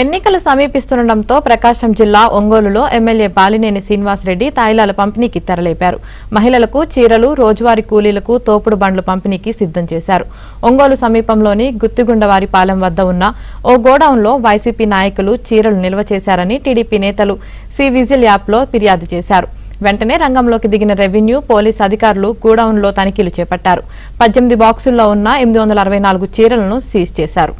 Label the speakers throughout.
Speaker 1: ఎన్నికలు సమీపిస్తుండటంతో ప్రకాశం జిల్లా ఒంగోలులో ఎమ్మెల్యే బాలినేని శ్రీనివాసరెడ్డి తాయిలాల పంపిణీకి తెరలేపారు. మహిళలకు చీరలు, రోజువారీ కూలీలకు తోపుడు బండ్లు పంపిణీకి సిద్ధం చేశారు. ఒంగోలు సమీపంలోని గుత్తిగుండవారిపాలెం వద్ద ఉన్న ఓ గోడౌన్లో వైసీపీ నాయకులు చీరలు నిల్వ చేశారని టీడీపీ నేతలు సి విజిల్ యాప్లో ఫిర్యాదు చేశారు. వెంటనే రంగంలోకి దిగిన రెవెన్యూ, పోలీస్ అధికారులు గోడౌన్లో తనిఖీలు చేపట్టారు. 18 బాక్సుల్లో ఉన్న 864 చీరలను సీజ్ చేశారు.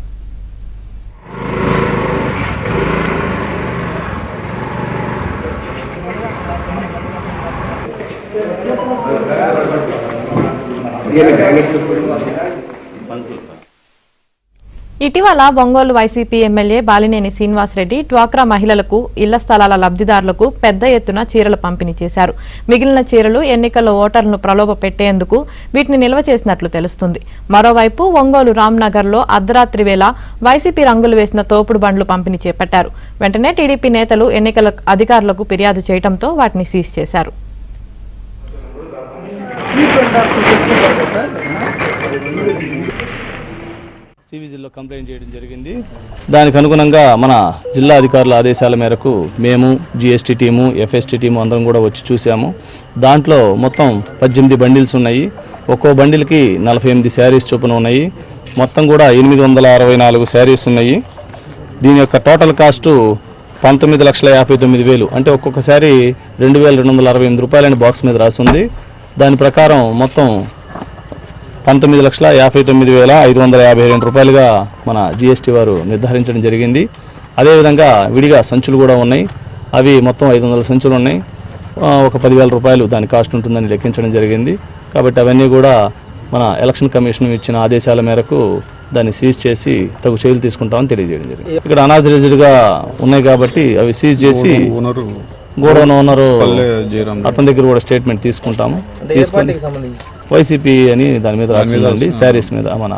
Speaker 1: ఇటీవల ఒంగోలు వైసీపీ ఎమ్మెల్యే బాలినేని శ్రీనివాసరెడ్డి డ్వాక్రా మహిళలకు, ఇళ్ల స్థలాల లబ్దిదారులకు పెద్ద ఎత్తున చీరలు పంపిణీ చేశారు. మిగిలిన చీరలు ఎన్నికల్లో ఓటర్లను ప్రలోభ పెట్టేందుకు వీటిని నిల్వ చేసినట్లు తెలుస్తుంది. మరోవైపు ఒంగోలు రామ్నగర్లో అర్ధరాత్రి వేళ వైసీపీ రంగులు వేసిన తోపుడు బండ్లు పంపిణీ చేపట్టారు. వెంటనే టీడీపీ నేతలు ఎన్నికల అధికారులకు ఫిర్యాదు చేయడంతో వాటిని సీజ్ చేశారు.
Speaker 2: సివిజిల్లో కంప్లైంట్ చేయడం జరిగింది. దానికి అనుగుణంగా మన జిల్లా అధికారుల ఆదేశాల మేరకు మేము జిఎస్టీ టీము, ఎఫ్ఎస్టీ టీము అందరం కూడా వచ్చి చూసాము. దాంట్లో మొత్తం 18 బండిల్స్ ఉన్నాయి. ఒక్కో బండిల్కి 48 శారీస్ చొప్పున ఉన్నాయి. మొత్తం కూడా 864 శారీస్ ఉన్నాయి. దీని యొక్క టోటల్ కాస్టు 19,59,000. అంటే ఒక్కొక్క శారీ 2,268 రూపాయలని బాక్స్ మీద రాసింది. దాని ప్రకారం మొత్తం 19,59,552 రూపాయలుగా మన జిఎస్టీ వారు నిర్ధారించడం జరిగింది. అదేవిధంగా విడిగా సంచులు కూడా ఉన్నాయి. అవి మొత్తం 500 సంచులు ఉన్నాయి. ఒక 10,000 రూపాయలు దాని కాస్ట్ ఉంటుందని లెక్కించడం జరిగింది. కాబట్టి అవన్నీ కూడా మన ఎలక్షన్ కమిషన్ ఇచ్చిన ఆదేశాల మేరకు దాన్ని సీజ్ చేసి తగు చర్యలు తీసుకుంటామని తెలియజేయడం జరిగింది. ఇక్కడ అనాథరైజ్డ్గా ఉన్నాయి కాబట్టి అవి సీజ్ చేసి గోడౌన్ ఓనరు అతని దగ్గర కూడా స్టేట్మెంట్ తీసుకుంటాము. తీసుకొని వైసీపీ అని దాని మీద రాసిందండి, శారీస్ మీద మన